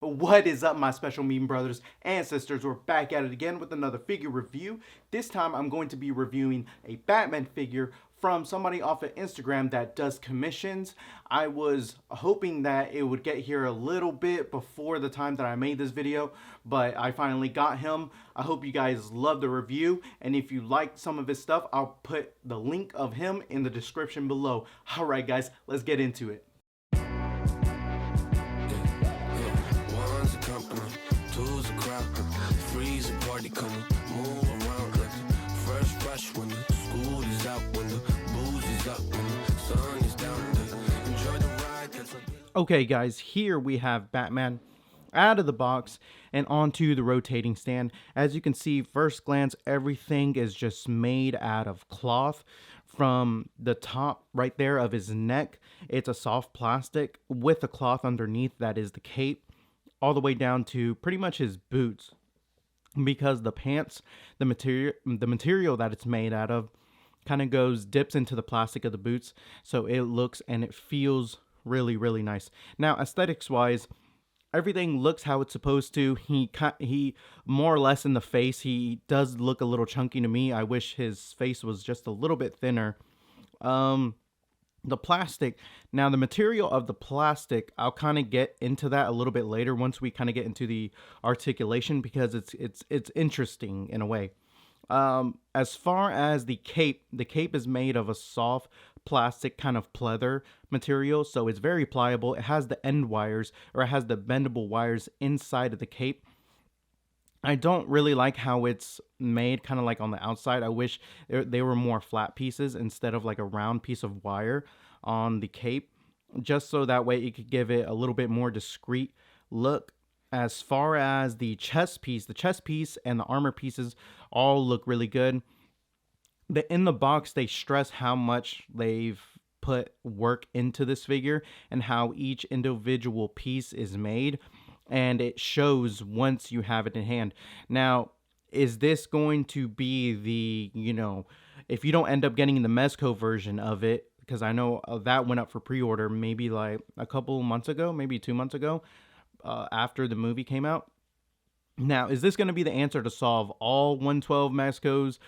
What is up, my special meme brothers and sisters? We're back at it again with another figure review. This time I'm going to be reviewing a Batman figure from somebody off of Instagram that does commissions. I was hoping that it would get here a little bit before the time that I made this video, but I finally got him. I hope you guys love the review, and if you like some of his stuff, I'll put the link of him in the description below. Alright guys, let's get into it. Okay guys, here we have Batman out of the box and onto the rotating stand. As you can see, first glance, everything is just made out of cloth. From the top right there of his neck, it's a soft plastic with a cloth underneath that is the cape, all the way down to pretty much his boots, because the pants, the material that it's made out of kind of dips into the plastic of the boots, so it looks and it feels really nice. Now aesthetics wise, everything looks how it's supposed to. He more or less in the face, he does look a little chunky to me. I wish his face was just a little bit thinner. The plastic, now the material of the plastic, I'll kind of get into that a little bit later once we kind of get into the articulation, because it's interesting in a way. As far as the cape is made of a soft plastic kind of pleather material, so it's very pliable. It has the end wires, or it has the bendable wires inside of the cape. I don't really like how it's made kind of like on the outside. I wish they were more flat pieces instead of like a round piece of wire on the cape, just so that way it could give it a little bit more discreet look. As far as the chest piece and the armor pieces all look really good. In the box, they stress how much they've put work into this figure and how each individual piece is made, and it shows once you have it in hand. Now, is this going to be the, if you don't end up getting the Mezco version of it, because I know that went up for pre-order maybe like a couple months ago, maybe 2 months ago, after the movie came out. Now, is this going to be the answer to solve all 112 Mezco's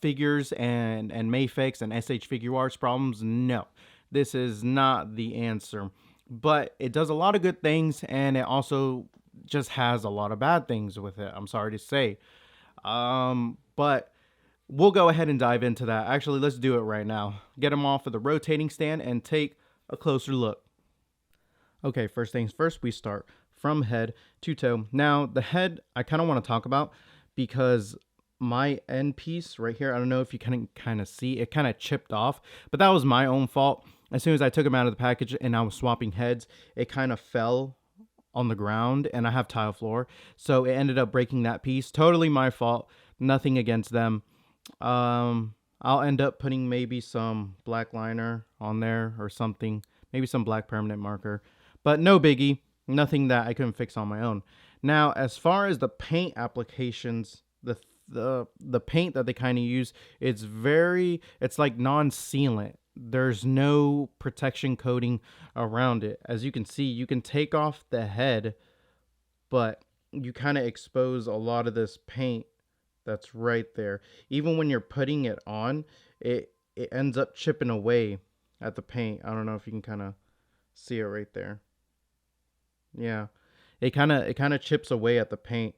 figures and Mayfix and SH Figure Arts problems? No, this is not the answer. But it does a lot of good things, and it also just has a lot of bad things with it, I'm sorry to say. But we'll go ahead and dive into that. Actually, let's do it right now. Get him off of the rotating stand and take a closer look. Okay, first things first, we start from head to toe. Now, the head I kind of want to talk about, because my end piece right here, I don't know if you can kind of see, it kind of chipped off, but that was my own fault. As soon as I took them out of the package and I was swapping heads, it kind of fell on the ground, and I have tile floor, so it ended up breaking that piece. Totally my fault, nothing against them. I'll end up putting maybe some black liner on there or something, maybe some black permanent marker, but no biggie, nothing that I couldn't fix on my own. Now, as far as the paint applications, the paint that they kind of use, it's like non-sealant. There's no protection coating around it. As you can see, you can take off the head, but you kind of expose a lot of this paint that's right there. Even when you're putting it on, it ends up chipping away at the paint. I don't know if you can kind of see it right there. Yeah, it kind of chips away at the paint.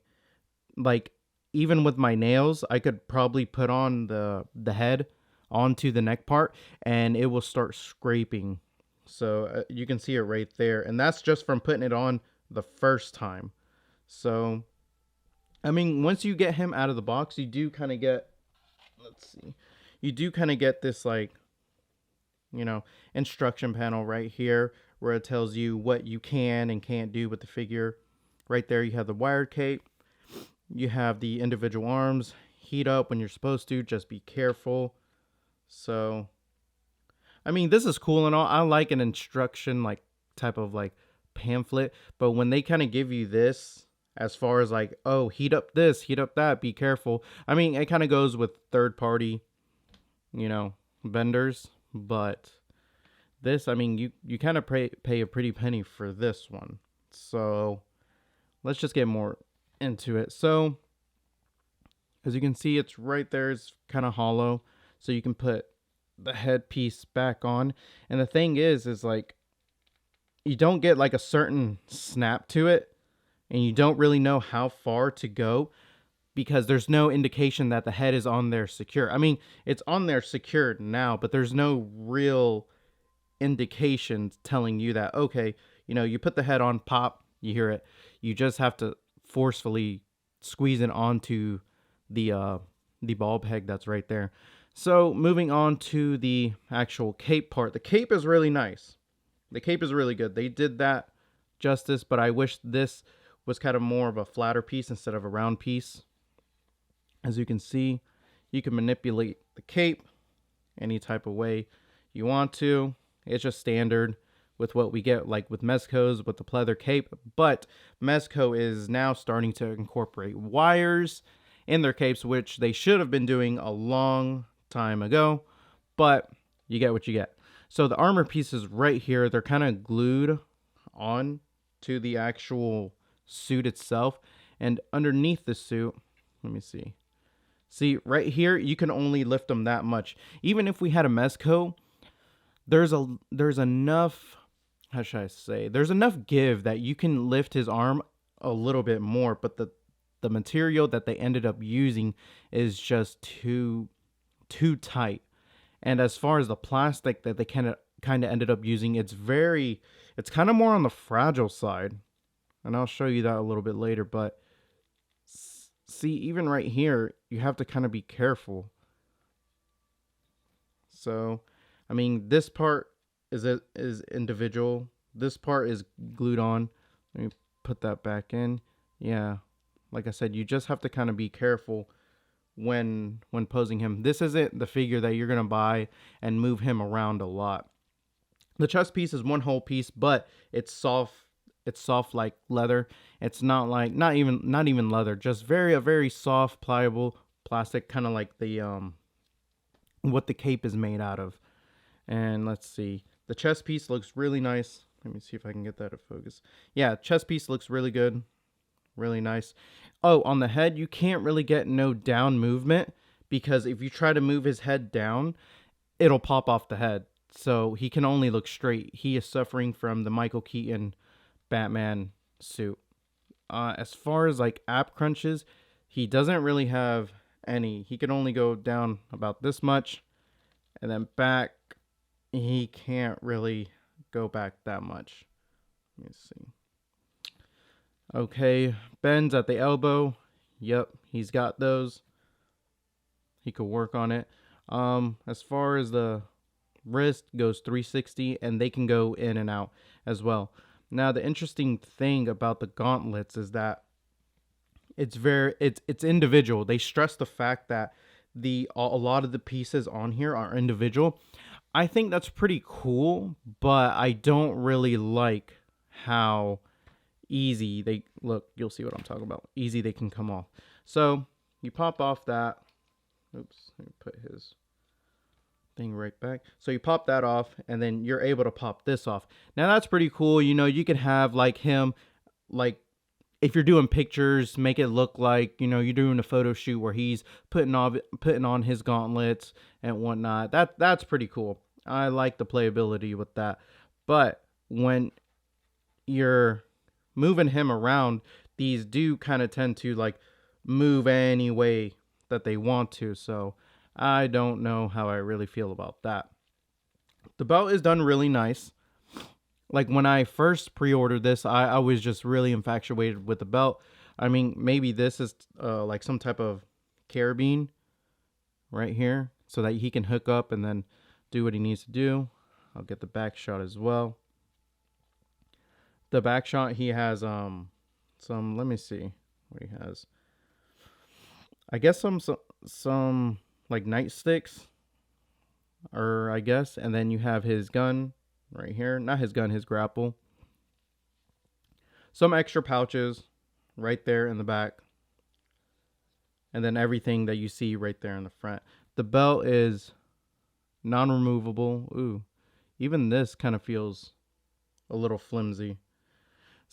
Like, even with my nails, I could probably put on the head onto the neck part and it will start scraping. So you can see it right there, and that's just from putting it on the first time. So I mean, once you get him out of the box, you do kind of get, let's see, you do kind of get this, like, instruction panel right here where it tells you what you can and can't do with the figure. Right there, you have the wired cape. You have the individual arms. Heat up when you're supposed to. Just be careful. So, I mean, this is cool and all. I like an instruction, like, type of, like, pamphlet. But when they kind of give you this, as far as, like, oh, heat up this, heat up that, be careful. I mean, it kind of goes with third-party, vendors. But this, I mean, you kind of pay a pretty penny for this one. So let's just get more into it. So as you can see, it's right there. It's kind of hollow. So you can put the headpiece back on. And the thing is like, you don't get like a certain snap to it. And you don't really know how far to go because there's no indication that the head is on there secure. I mean, it's on there secured now, but there's no real indication telling you that, okay, you put the head on, pop, you hear it. You just have to forcefully squeeze it onto the ball peg that's right there. So moving on to the actual cape part. The cape is really nice. The cape is really good. They did that justice, but I wish this was kind of more of a flatter piece instead of a round piece. As you can see, you can manipulate the cape any type of way you want to. It's just standard with what we get like with Mezco's with the pleather cape, but Mezco is now starting to incorporate wires in their capes, which they should have been doing a long time ago, but you get what you get. So the armor pieces right here, they're kind of glued on to the actual suit itself, and underneath the suit, let me see right here, you can only lift them that much. Even if we had a Mezco, there's enough, how should I say, there's enough give that you can lift his arm a little bit more, but the material that they ended up using is just too tight. And as far as the plastic that they kind of ended up using, it's kind of more on the fragile side. And I'll show you that a little bit later, but see, even right here, you have to kind of be careful. So, I mean, this part is individual. This part is glued on. Let me put that back in. Yeah, like I said, you just have to kind of be careful when posing him. This isn't the figure that you're gonna buy and move him around a lot. The chest piece is one whole piece, but it's soft. It's soft like leather. It's not even leather, just a very soft, pliable plastic, kind of like the what the cape is made out of. And let's see, the chest piece looks really nice. Let me see if I can get that to focus. Yeah, chest piece looks really good, really nice. Oh, on the head, you can't really get no down movement because if you try to move his head down, it'll pop off the head. So he can only look straight. He is suffering from the Michael Keaton Batman suit. As far as like ab crunches, he doesn't really have any. He can only go down about this much, and then back, he can't really go back that much. Let me see. Okay, bends at the elbow. Yep, he's got those. He could work on it. As far as the wrist goes 360, and they can go in and out as well. Now, the interesting thing about the gauntlets is that it's individual. They stress the fact that a lot of the pieces on here are individual. I think that's pretty cool, but I don't really like how easy they look. You'll see what I'm talking about. Easy they can come off. So you pop off that. Oops, let me put his thing right back. So you pop that off, and then you're able to pop this off. Now that's pretty cool. You can have like him, like if you're doing pictures, make it look like you're doing a photo shoot where he's putting on his gauntlets and whatnot. That's pretty cool. I like the playability with that. But when you're moving him around, these do kind of tend to like move any way that they want to. So I don't know how I really feel about that. The belt is done really nice. Like when I first pre-ordered this, I was just really infatuated with the belt. I mean, maybe this is like some type of carabine right here so that he can hook up and then do what he needs to do. I'll get the back shot as well. The back shot, he has some, let me see what he has. I guess some like nightsticks, or I guess, and then you have his gun right here. Not his gun, his grapple. Some extra pouches right there in the back. And then everything that you see right there in the front. The belt is non-removable. Ooh, even this kind of feels a little flimsy.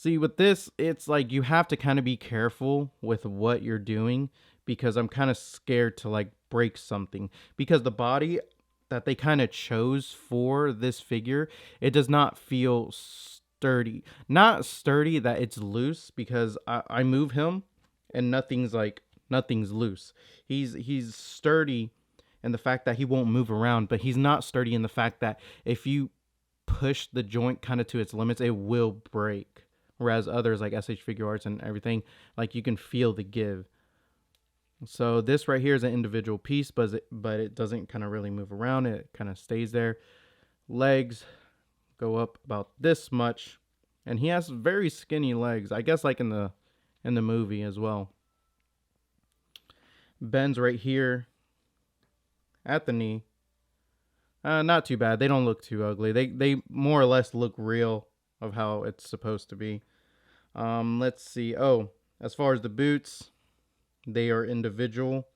See, with this, it's like you have to kind of be careful with what you're doing because I'm kind of scared to like break something because the body that they kind of chose for this figure, it does not feel sturdy. Not sturdy that it's loose because I move him and nothing's loose. He's sturdy in the fact that he won't move around, but he's not sturdy in the fact that if you push the joint kind of to its limits, it will break. Whereas others like SH Figure Arts and everything, like you can feel the give. So this right here is an individual piece, but it doesn't kind of really move around. It kind of stays there. Legs go up about this much, and he has very skinny legs. I guess like in the movie as well. Bends right here at the knee. Not too bad. They don't look too ugly. They more or less look real of how it's supposed to be. Let's see. Oh, as far as the boots, they are individual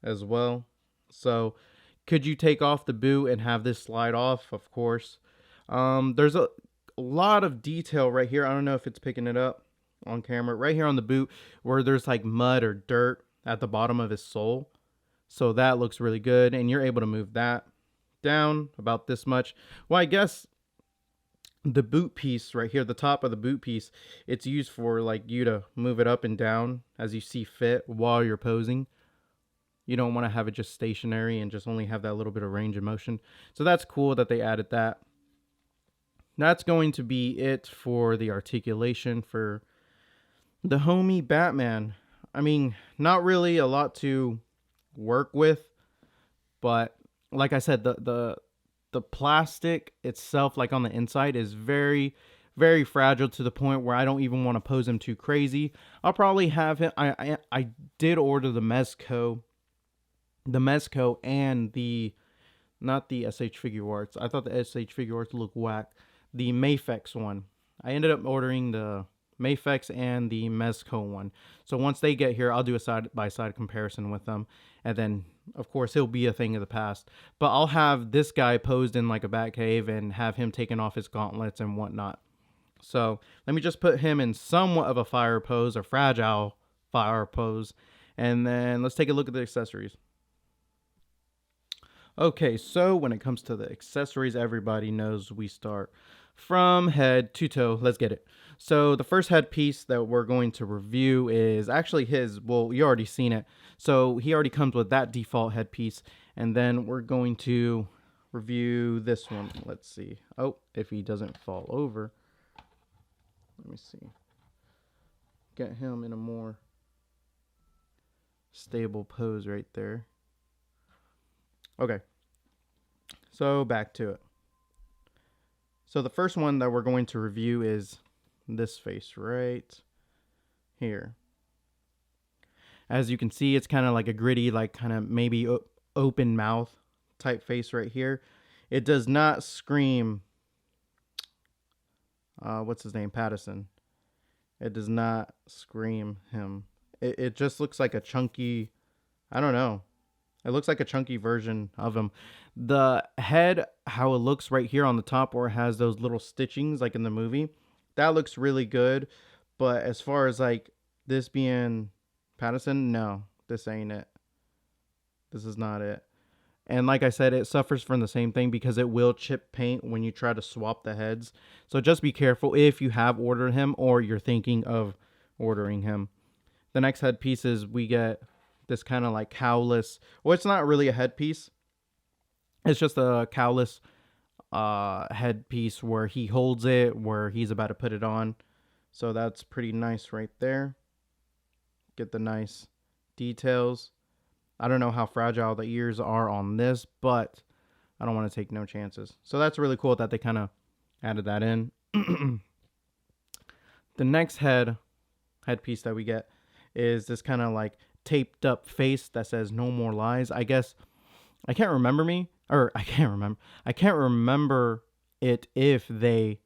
as well. So, could you take off the boot and have this slide off? Of course. There's a lot of detail right here. I don't know if it's picking it up on camera. Right here on the boot where there's like mud or dirt at the bottom of his sole. So that looks really good. And you're able to move that down about this much. Well, I guess the boot piece right here, the top of the boot piece, it's used for like you to move it up and down as you see fit while you're posing. You don't want to have it just stationary and just only have that little bit of range of motion. So that's cool that they added that. That's going to be it for the articulation for the homie Batman. I mean, not really a lot to work with, but like I said, the plastic itself, like on the inside, is very, very fragile to the point where I don't even want to pose him too crazy. I'll probably have him. I did order the Mezco and the not the SH Figure Arts. I thought the SH Figure Arts looked whack. The Mafex one. I ended up ordering the Mafex and the Mezco one. So once they get here, I'll do a side-by-side comparison with them. And then, of course, he'll be a thing of the past. But I'll have this guy posed in like a bat cave and have him taking off his gauntlets and whatnot. So let me just put him in somewhat of a fire pose, a fragile fire pose. And then let's take a look at the accessories. Okay, so when it comes to the accessories, everybody knows we start from head to toe. Let's get it. So the first headpiece that we're going to review is actually his. Well, you already seen it. So he already comes with that default headpiece. And then we're going to review this one. Let's see. Oh, if he doesn't fall over. Let me see. Get him in a more stable pose right there. Okay. So back to it. So the first one that we're going to review is this face right here. As you can see, it's kind of like a gritty, like kind of maybe open mouth type face right here. It does not scream, what's his name, Patterson. It does not scream him. It just looks like a chunky, I don't know. It looks like a chunky version of him. The head, how it looks right here on the top where it has those little stitchings like in the movie, that looks really good. But as far as like this being Patterson, no, this ain't it. This is not it. And like I said, it suffers from the same thing because it will chip paint when you try to swap the heads. So just be careful if you have ordered him or you're thinking of ordering him. The next headpiece is we get this kind of like cowless. Well, it's not really a headpiece. It's just a cowless headpiece where he holds it, where he's about to put it on. So that's pretty nice right there. Get the nice details. I don't know how fragile the ears are on this, but I don't want to take no chances. So that's really cool that they kind of added that in. The next headpiece that we get is this kind of like taped up face that says "No More Lies." I guess I can't remember it if they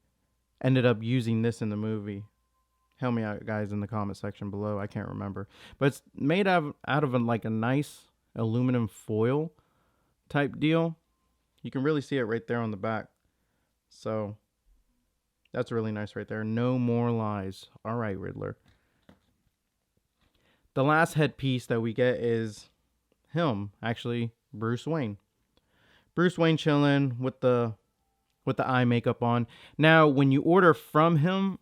ended up using this in the movie. Help me out, guys, in the comment section below. I can't remember, but it's made out of like a nice aluminum foil type deal. You can really see it right there on the back. So That's really nice right there. No more lies. All right, Riddler. The last headpiece that we get is him, actually, Bruce Wayne. Bruce Wayne chilling with the eye makeup on. Now, when you order from him,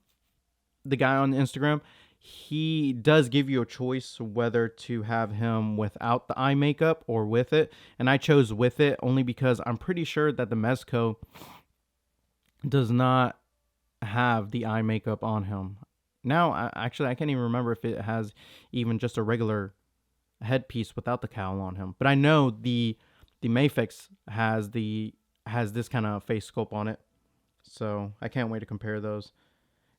the guy on Instagram, he does give you a choice whether to have him without the eye makeup or with it. And I chose with it only because I'm pretty sure that the Mezco does not have the eye makeup on him. Now, I can't even remember if it has even just a regular headpiece without the cowl on him. But I know the Mafex has this kind of face sculpt on it. So I can't wait to compare those.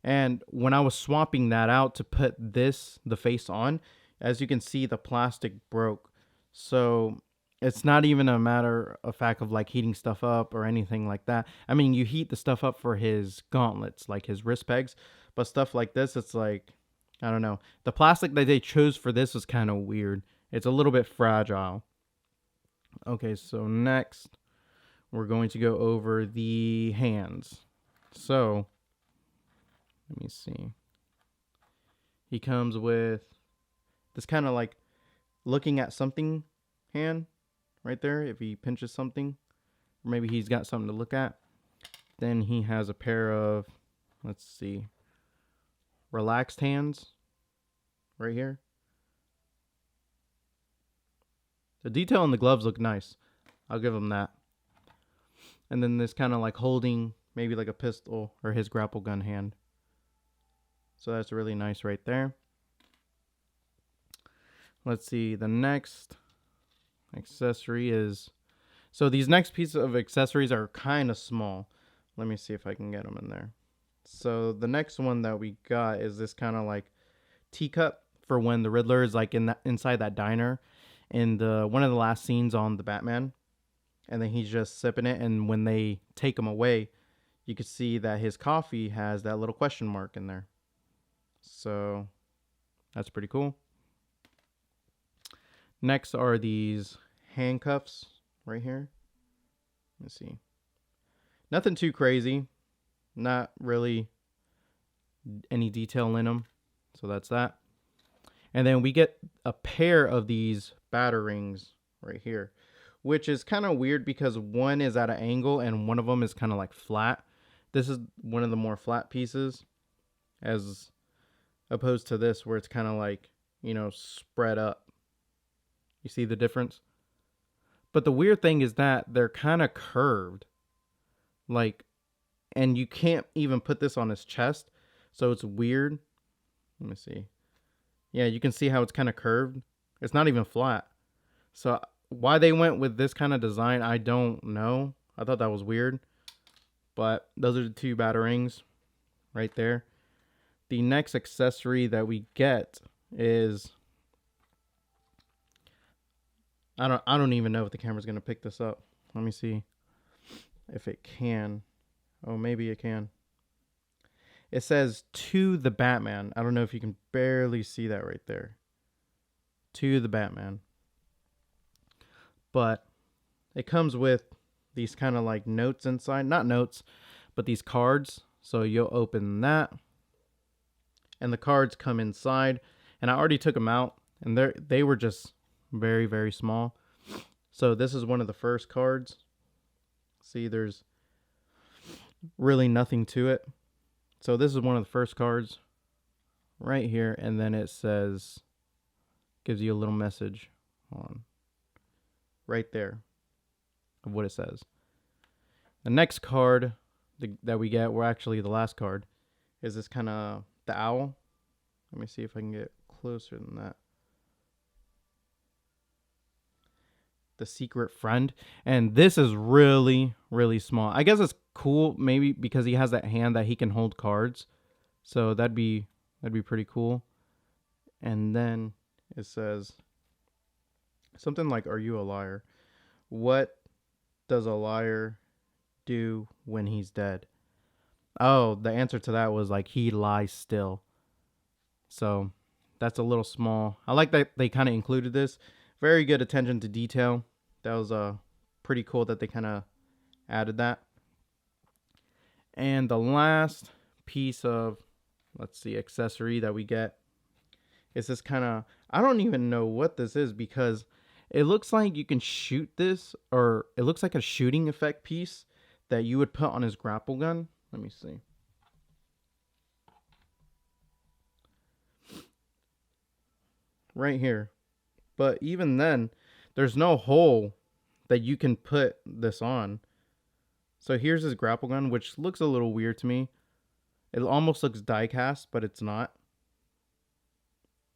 And when I was swapping that out to put the face on, as you can see, the plastic broke. So it's not even a matter of fact of like heating stuff up or anything like that. I mean, you heat the stuff up for his gauntlets, like his wrist pegs, but stuff like this, it's like, I don't know. The plastic that they chose for this is kind of weird. It's a little bit fragile. Okay, so next we're going to go over the hands. So let me see. He comes with this kind of like looking at something hand right there. If he pinches something, or maybe he's got something to look at. Then he has a pair of, let's see, relaxed hands right here. The detail in the gloves look nice. I'll give him that. And then this kind of like holding maybe like a pistol or his grapple gun hand. So that's really nice right there. Let's see. The next accessory is... So these next pieces of accessories are kind of small. Let me see if I can get them in there. So the next one that we got is this kind of like teacup for when the Riddler is like inside that diner in one of the last scenes on the Batman. And then he's just sipping it. And when they take him away, you can see that his coffee has that little question mark in there. So that's pretty cool. Next are these handcuffs right here. Let's see. Nothing too crazy. Not really any detail in them. So that's that. And then we get a pair of these batarangs right here, which is kind of weird because one is at an angle and one of them is kind of like flat. This is one of the more flat pieces as opposed to this where it's kind of like, you know, spread up. You see the difference? But the weird thing is that they're kind of curved. Like, and you can't even put this on his chest. So it's weird. Let me see. Yeah, you can see how it's kind of curved. It's not even flat. So why they went with this kind of design, I don't know. I thought that was weird. But those are the two batarangs right there. The next accessory that we get is... I don't even know if the camera's going to pick this up. Let me see if it can. Oh, maybe it can. It says to the Batman. I don't know if you can barely see that right there. To the Batman. But it comes with these kind of like notes inside. Not notes, but these cards. So you'll open that. And the cards come inside. And I already took them out. And they were just very, very small. So this is one of the first cards. See, there's really nothing to it. So this is one of the first cards right here. And then it says, gives you a little message on right there of what it says. The next card that we get, or actually the last card, is this kind of the owl. Let me see if I can get closer than that. The secret friend. And this is really, really small. I guess it's cool maybe because he has that hand that he can hold cards. So that'd be pretty cool. And then it says something like, "Are you a liar? What does a liar do when he's dead?" Oh, the answer to that was like, he lies still. So that's a little small. I like that they kind of included this. Very good attention to detail. That was pretty cool that they kind of added that. And the last piece of, let's see, accessory that we get. It's this kind of, I don't even know what this is, because it looks like you can shoot this, or it looks like a shooting effect piece that you would put on his grapple gun. Let me see. Right here. But even then, there's no hole that you can put this on. So here's his grapple gun, which looks a little weird to me. It almost looks die cast, but it's not.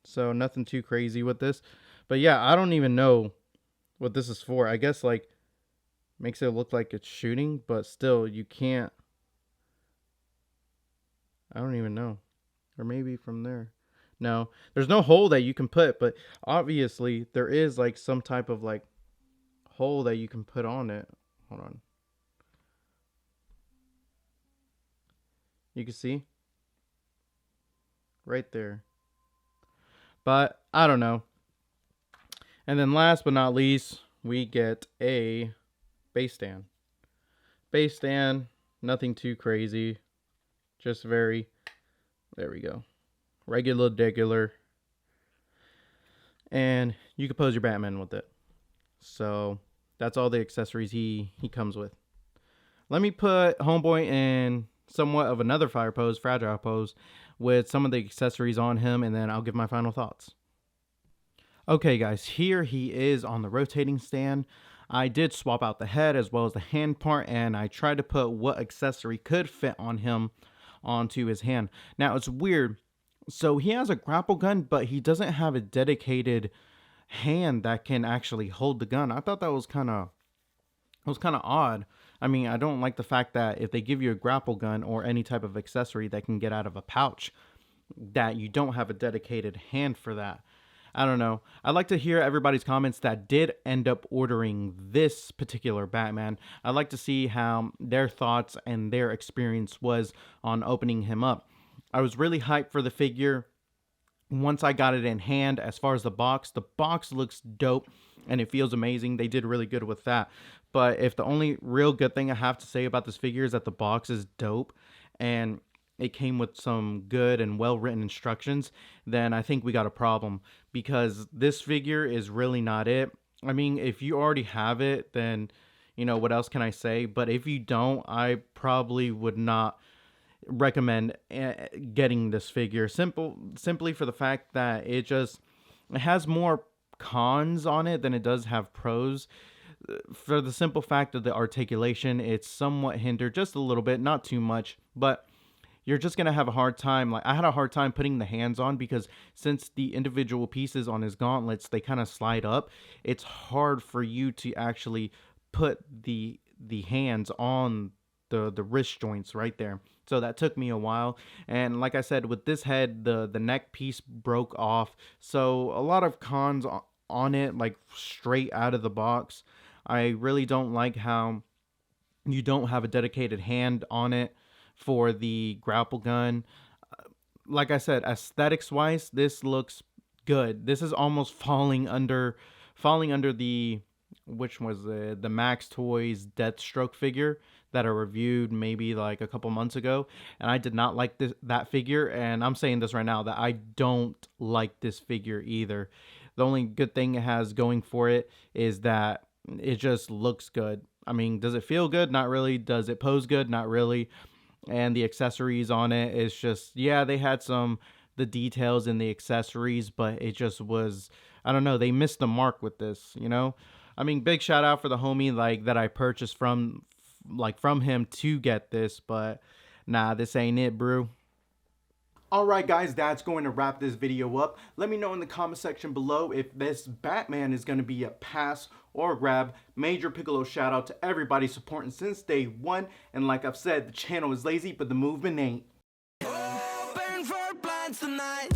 So nothing too crazy with this. But yeah, I don't even know what this is for. I guess like makes it look like it's shooting, but still you can't. I don't even know. Or maybe from there. No, there's no hole that you can put, but obviously there is like some type of like hole that you can put on it. Hold on. You can see right there. But I don't know. And then last but not least, we get a base stand. Base stand, nothing too crazy. Just very, there we go. Regular. And you can pose your Batman with it. So that's all the accessories he comes with. Let me put Homeboy in somewhat of another fire pose, fragile pose, with some of the accessories on him, and then I'll give my final thoughts. Okay guys, here he is on the rotating stand. I did swap out the head as well as the hand part, and I tried to put what accessory could fit on him onto his hand. Now it's weird. So he has a grapple gun, but he doesn't have a dedicated hand that can actually hold the gun. I thought that was kind of odd. I mean, I don't like the fact that if they give you a grapple gun or any type of accessory that can get out of a pouch, that you don't have a dedicated hand for that. I don't know. I'd like to hear everybody's comments that did end up ordering this particular Batman. I'd like to see how their thoughts and their experience was on opening him up. I was really hyped for the figure. Once I got it in hand, as far as the box looks dope and it feels amazing. They did really good with that. But if the only real good thing I have to say about this figure is that the box is dope and it came with some good and well-written instructions, then I think we got a problem, because this figure is really not it. I mean, if you already have it, then, you know, what else can I say? But if you don't, I probably would not recommend getting this figure, simply for the fact that it has more cons on it than it does have pros. For the simple fact of the articulation, it's somewhat hindered just a little bit, not too much, but you're just gonna have a hard time. Like, I had a hard time putting the hands on, because since the individual pieces on his gauntlets, they kind of slide up, it's hard for you to actually put the hands on the wrist joints right there. So that took me a while. And like I said, with this head, the neck piece broke off. So a lot of cons on it, like straight out of the box. I really don't like how you don't have a dedicated hand on it for the grapple gun. Like I said, aesthetics wise, this looks good. This is almost falling under the, which was the Max Toys Deathstroke figure that I reviewed maybe like a couple months ago, and I did not like that figure, and I'm saying this right now that I don't like this figure either. The only good thing it has going for it is that it just looks good. I mean, does it feel good? Not really. Does it pose good? Not really. And the accessories on it is just, yeah, they had the details in the accessories, but it just was, I don't know, they missed the mark with this, you know? I mean, big shout out for the homie like that I purchased from him to get this, but nah, this ain't it, bro. Alright guys, that's going to wrap this video up. Let me know in the comment section below if this Batman is going to be a pass or a grab. Major Piccolo shout out to everybody supporting since day one. And like I've said, the channel is lazy, but the movement ain't. Open for plans tonight.